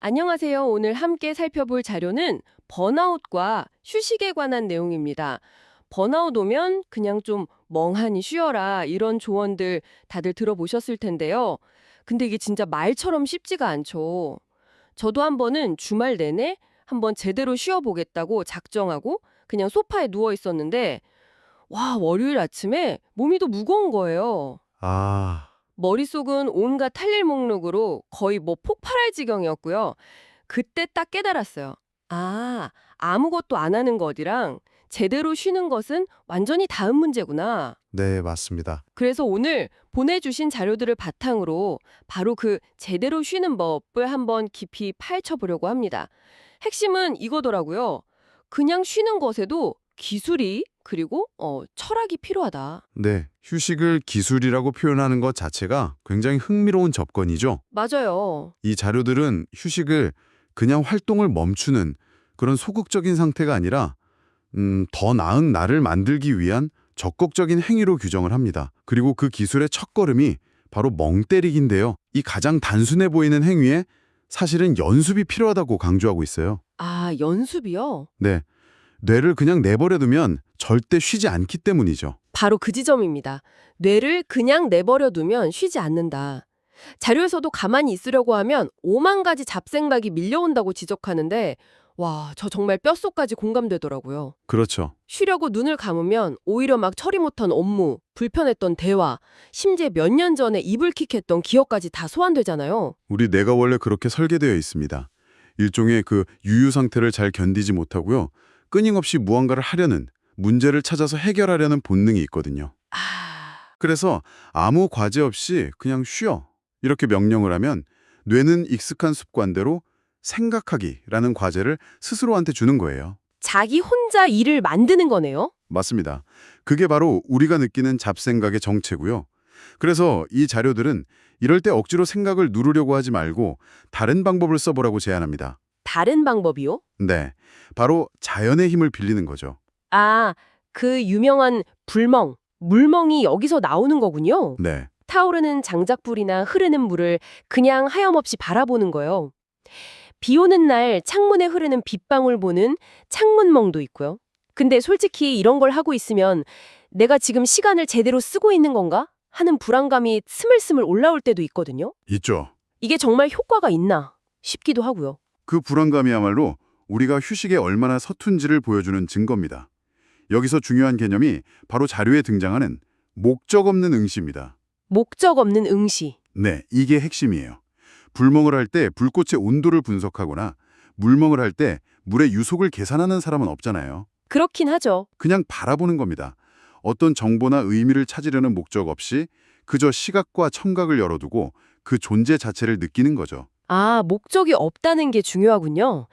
안녕하세요. 오늘 함께 살펴볼 자료는 번아웃과 휴식에 관한 내용입니다. 번아웃 오면 그냥 좀 멍하니 쉬어라 이런 조언들 다들 들어보셨을 텐데요. 근데 이게 진짜 말처럼 쉽지가 않죠. 저도 한 번은 주말 내내 한번 제대로 쉬어보겠다고 작정하고 그냥 소파에 누워 있었는데 와, 월요일 아침에 몸이 더 무거운 거예요. 아, 머릿속은 온갖 할 일 목록으로 거의 뭐 폭발할 지경이었고요. 그때 딱 깨달았어요. 아, 아무것도 안 하는 것이랑 제대로 쉬는 것은 완전히 다른 문제구나. 네, 맞습니다. 그래서 오늘 보내주신 자료들을 바탕으로 바로 그 제대로 쉬는 법을 한번 깊이 파헤쳐 보려고 합니다. 핵심은 이거더라고요. 그냥 쉬는 것에도 기술이 그리고 철학이 필요하다. 네, 휴식을 기술이라고 표현하는 것 자체가 굉장히 흥미로운 접근이죠. 맞아요. 이 자료들은 휴식을 그냥 활동을 멈추는 그런 소극적인 상태가 아니라 더 나은 나를 만들기 위한 적극적인 행위로 규정을 합니다. 그리고 그 기술의 첫걸음이 바로 멍 때리기인데요. 이 가장 단순해 보이는 행위에 사실은 연습이 필요하다고 강조하고 있어요. 아, 연습이요? 네, 뇌를 그냥 내버려두면 절대 쉬지 않기 때문이죠. 바로 그 지점입니다. 뇌를 그냥 내버려 두면 쉬지 않는다. 자료에서도 가만히 있으려고 하면 5만 가지 잡생각이 밀려온다고 지적하는데 와, 저 정말 뼛속까지 공감되더라고요. 그렇죠. 쉬려고 눈을 감으면 오히려 막 처리 못한 업무, 불편했던 대화, 심지어 몇 년 전에 이불킥했던 기억까지 다 소환되잖아요. 우리 뇌가 원래 그렇게 설계되어 있습니다. 일종의 그 유유 상태를 잘 견디지 못하고요. 끊임없이 무언가를 하려는, 문제를 찾아서 해결하려는 본능이 있거든요. 아, 그래서 아무 과제 없이 그냥 쉬어. 이렇게 명령을 하면 뇌는 익숙한 습관대로 생각하기라는 과제를 스스로한테 주는 거예요. 자기 혼자 일을 만드는 거네요. 맞습니다. 그게 바로 우리가 느끼는 잡생각의 정체고요. 그래서 이 자료들은 이럴 때 억지로 생각을 누르려고 하지 말고 다른 방법을 써보라고 제안합니다. 다른 방법이요? 네, 바로 자연의 힘을 빌리는 거죠. 아, 그 유명한 불멍, 물멍이 여기서 나오는 거군요. 네, 타오르는 장작불이나 흐르는 물을 그냥 하염없이 바라보는 거요. 비 오는 날 창문에 흐르는 빗방울 보는 창문멍도 있고요. 근데 솔직히 이런 걸 하고 있으면 내가 지금 시간을 제대로 쓰고 있는 건가? 하는 불안감이 스물스물 올라올 때도 있거든요. 있죠. 이게 정말 효과가 있나 싶기도 하고요. 그 불안감이야말로 우리가 휴식에 얼마나 서툰지를 보여주는 증거입니다. 여기서 중요한 개념이 바로 자료에 등장하는 목적 없는 응시입니다. 목적 없는 응시. 네, 이게 핵심이에요. 불멍을 할 때 불꽃의 온도를 분석하거나 물멍을 할 때 물의 유속을 계산하는 사람은 없잖아요. 그렇긴 하죠. 그냥 바라보는 겁니다. 어떤 정보나 의미를 찾으려는 목적 없이 그저 시각과 청각을 열어두고 그 존재 자체를 느끼는 거죠. 아, 목적이 없다는 게 중요하군요.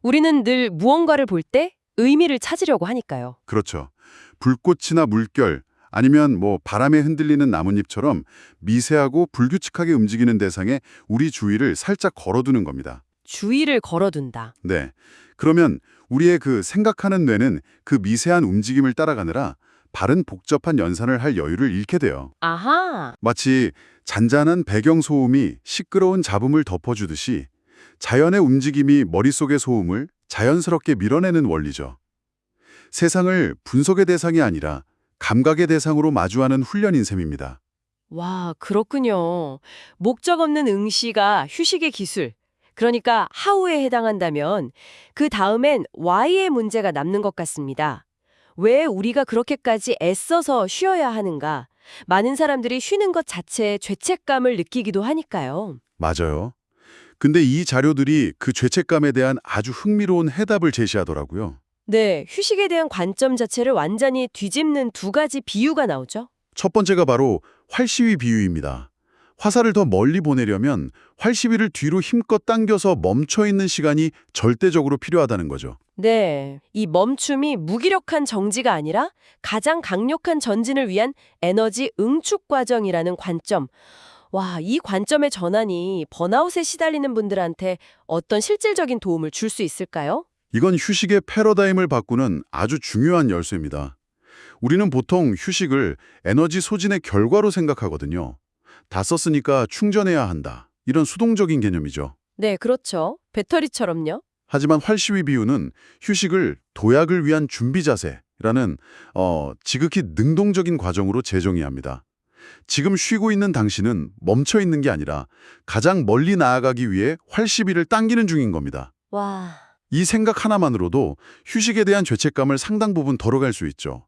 우리는 늘 무언가를 볼 때 의미를 찾으려고 하니까요. 그렇죠. 불꽃이나 물결, 아니면 바람에 흔들리는 나뭇잎처럼 미세하고 불규칙하게 움직이는 대상에 우리 주의를 살짝 걸어두는 겁니다. 주의를 걸어둔다. 네. 그러면 우리의 그 생각하는 뇌는 그 미세한 움직임을 따라가느라 바른 복잡한 연산을 할 여유를 잃게 돼요. 아하. 마치 잔잔한 배경 소음이 시끄러운 잡음을 덮어주듯이 자연의 움직임이 머릿속의 소음을 자연스럽게 밀어내는 원리죠. 세상을 분석의 대상이 아니라 감각의 대상으로 마주하는 훈련인 셈입니다. 와, 그렇군요. 목적 없는 응시가 휴식의 기술. 그러니까 하우에 해당한다면 그 다음엔 Y의 문제가 남는 것 같습니다. 왜 우리가 그렇게까지 애써서 쉬어야 하는가? 많은 사람들이 쉬는 것 자체에 죄책감을 느끼기도 하니까요. 맞아요. 근데 이 자료들이 그 죄책감에 대한 아주 흥미로운 해답을 제시하더라고요. 네, 휴식에 대한 관점 자체를 완전히 뒤집는 두 가지 비유가 나오죠. 첫 번째가 바로 활시위 비유입니다. 화살을 더 멀리 보내려면 활시위를 뒤로 힘껏 당겨서 멈춰 있는 시간이 절대적으로 필요하다는 거죠. 네, 이 멈춤이 무기력한 정지가 아니라 가장 강력한 전진을 위한 에너지 응축 과정이라는 관점. 와, 이 관점의 전환이 번아웃에 시달리는 분들한테 어떤 실질적인 도움을 줄 수 있을까요? 이건 휴식의 패러다임을 바꾸는 아주 중요한 열쇠입니다. 우리는 보통 휴식을 에너지 소진의 결과로 생각하거든요. 다 썼으니까 충전해야 한다. 이런 수동적인 개념이죠. 네, 그렇죠. 배터리처럼요? 하지만 활시위 비유는 휴식을 도약을 위한 준비 자세라는 지극히 능동적인 과정으로 재정의합니다. 지금 쉬고 있는 당신은 멈춰 있는 게 아니라 가장 멀리 나아가기 위해 활시비를 당기는 중인 겁니다. 와, 이 생각 하나만으로도 휴식에 대한 죄책감을 상당 부분 덜어갈 수 있죠.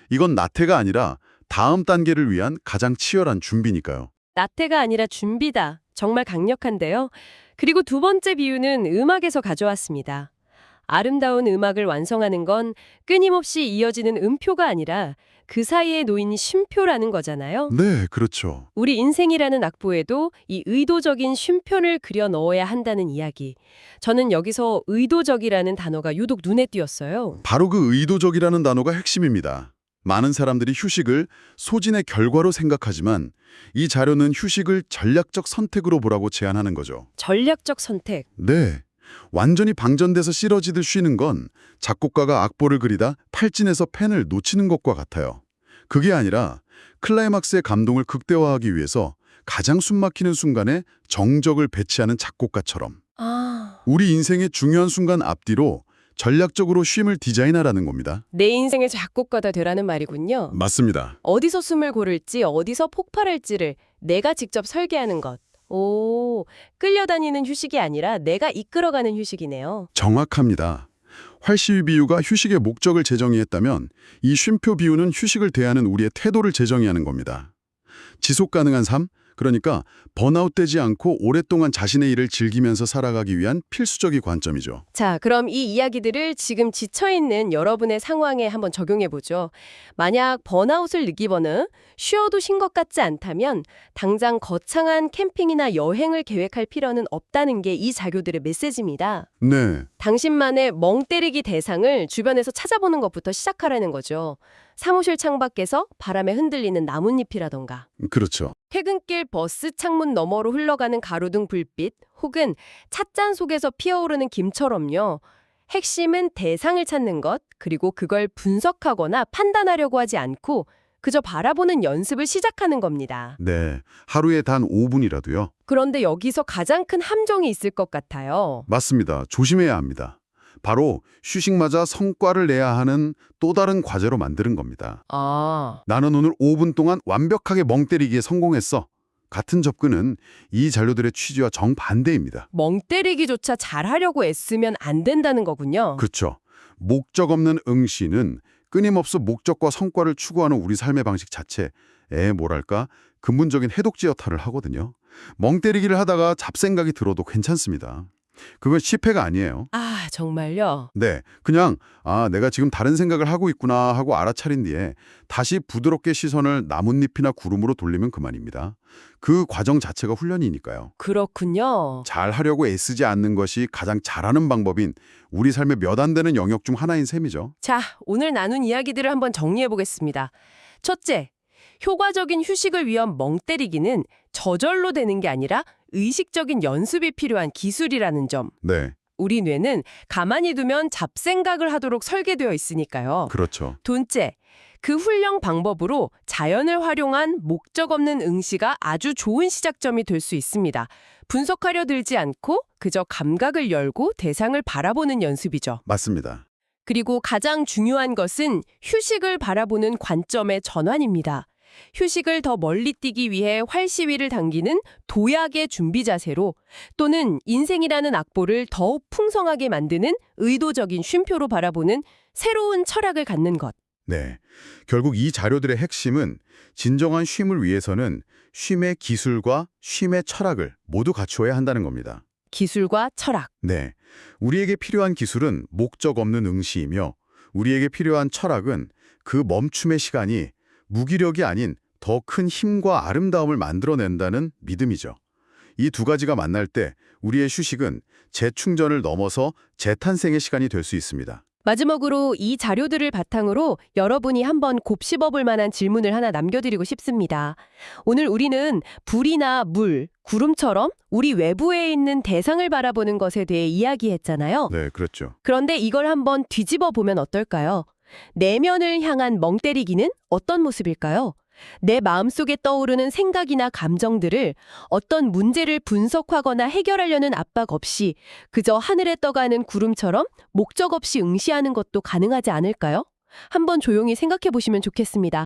이건 나태가 아니라 다음 단계를 위한 가장 치열한 준비니까요. 나태가 아니라 준비다. 정말 강력한데요. 그리고 두 번째 비유는 음악에서 가져왔습니다. 아름다운 음악을 완성하는 건 끊임없이 이어지는 음표가 아니라 그 사이에 놓인 쉼표라는 거잖아요. 네, 그렇죠. 우리 인생이라는 악보에도 이 의도적인 쉼표를 그려 넣어야 한다는 이야기. 저는 여기서 의도적이라는 단어가 유독 눈에 띄었어요. 바로 그 의도적이라는 단어가 핵심입니다. 많은 사람들이 휴식을 소진의 결과로 생각하지만 이 자료는 휴식을 전략적 선택으로 보라고 제안하는 거죠. 전략적 선택. 네. 완전히 방전돼서 쓰러지듯 쉬는 건 작곡가가 악보를 그리다 팔진에서 펜을 놓치는 것과 같아요. 그게 아니라 클라이막스의 감동을 극대화하기 위해서 가장 숨막히는 순간에 정적을 배치하는 작곡가처럼 우리 인생의 중요한 순간 앞뒤로 전략적으로 쉼을 디자인하라는 겁니다. 내 인생의 작곡가가 되라는 말이군요. 맞습니다. 어디서 숨을 고를지, 어디서 폭발할지를 내가 직접 설계하는 것. 오, 끌려다니는 휴식이 아니라 내가 이끌어가는 휴식이네요. 정확합니다. 활시위 비유가 휴식의 목적을 재정의했다면 이 쉼표 비유는 휴식을 대하는 우리의 태도를 재정의하는 겁니다. 지속 가능한 삶, 그러니까 번아웃되지 않고 오랫동안 자신의 일을 즐기면서 살아가기 위한 필수적인 관점이죠. 자, 그럼 이 이야기들을 지금 지쳐있는 여러분의 상황에 한번 적용해보죠. 만약 번아웃을 느끼거나 쉬어도 쉰 것 같지 않다면 당장 거창한 캠핑이나 여행을 계획할 필요는 없다는 게 이 자료들의 메시지입니다. 네, 당신만의 멍 때리기 대상을 주변에서 찾아보는 것부터 시작하라는 거죠. 사무실 창밖에서 바람에 흔들리는 나뭇잎이라던가 그렇죠. 퇴근길 버스 창문 너머로 흘러가는 가로등 불빛 혹은 찻잔 속에서 피어오르는 김처럼요. 핵심은 대상을 찾는 것, 그리고 그걸 분석하거나 판단하려고 하지 않고 그저 바라보는 연습을 시작하는 겁니다. 네, 하루에 단 5분이라도요. 그런데 여기서 가장 큰 함정이 있을 것 같아요. 맞습니다. 조심해야 합니다. 바로 휴식마저 성과를 내야 하는 또 다른 과제로 만드는 겁니다. 나는 오늘 5분 동안 완벽하게 멍 때리기에 성공했어. 같은 접근은 이 자료들의 취지와 정반대입니다. 멍 때리기조차 잘하려고 애쓰면 안 된다는 거군요. 그렇죠. 목적 없는 응시는 끊임없이 목적과 성과를 추구하는 우리 삶의 방식 자체에 뭐랄까 근본적인 해독제 역할을 하거든요. 멍 때리기를 하다가 잡생각이 들어도 괜찮습니다. 그건 실패가 아니에요. 아, 정말요? 네, 그냥 내가 지금 다른 생각을 하고 있구나 하고 알아차린 뒤에 다시 부드럽게 시선을 나뭇잎이나 구름으로 돌리면 그만입니다. 그 과정 자체가 훈련이니까요. 그렇군요. 잘 하려고 애쓰지 않는 것이 가장 잘하는 방법인 우리 삶의 몇 안 되는 영역 중 하나인 셈이죠. 자, 오늘 나눈 이야기들을 한번 정리해 보겠습니다. 첫째, 효과적인 휴식을 위한 멍 때리기는 저절로 되는 게 아니라 의식적인 연습이 필요한 기술이라는 점. 네, 우리 뇌는 가만히 두면 잡생각을 하도록 설계되어 있으니까요. 그렇죠. 둘째, 그 훈련 방법으로 자연을 활용한 목적 없는 응시가 아주 좋은 시작점이 될 수 있습니다. 분석하려 들지 않고 그저 감각을 열고 대상을 바라보는 연습이죠. 맞습니다. 그리고 가장 중요한 것은 휴식을 바라보는 관점의 전환입니다. 휴식을 더 멀리 뛰기 위해 활시위를 당기는 도약의 준비 자세로 또는 인생이라는 악보를 더욱 풍성하게 만드는 의도적인 쉼표로 바라보는 새로운 철학을 갖는 것. 네, 결국 이 자료들의 핵심은 진정한 쉼을 위해서는 쉼의 기술과 쉼의 철학을 모두 갖추어야 한다는 겁니다. 기술과 철학. 네, 우리에게 필요한 기술은 목적 없는 응시이며 우리에게 필요한 철학은 그 멈춤의 시간이 무기력이 아닌 더 큰 힘과 아름다움을 만들어낸다는 믿음이죠. 이 두 가지가 만날 때 우리의 휴식은 재충전을 넘어서 재탄생의 시간이 될 수 있습니다. 마지막으로 이 자료들을 바탕으로 여러분이 한번 곱씹어볼 만한 질문을 하나 남겨드리고 싶습니다. 오늘 우리는 불이나 물, 구름처럼 우리 외부에 있는 대상을 바라보는 것에 대해 이야기했잖아요. 네, 그렇죠. 그런데 이걸 한번 뒤집어 보면 어떨까요? 내면을 향한 멍 때리기는 어떤 모습일까요? 내 마음속에 떠오르는 생각이나 감정들을 어떤 문제를 분석하거나 해결하려는 압박 없이 그저 하늘에 떠가는 구름처럼 목적 없이 응시하는 것도 가능하지 않을까요? 한번 조용히 생각해 보시면 좋겠습니다.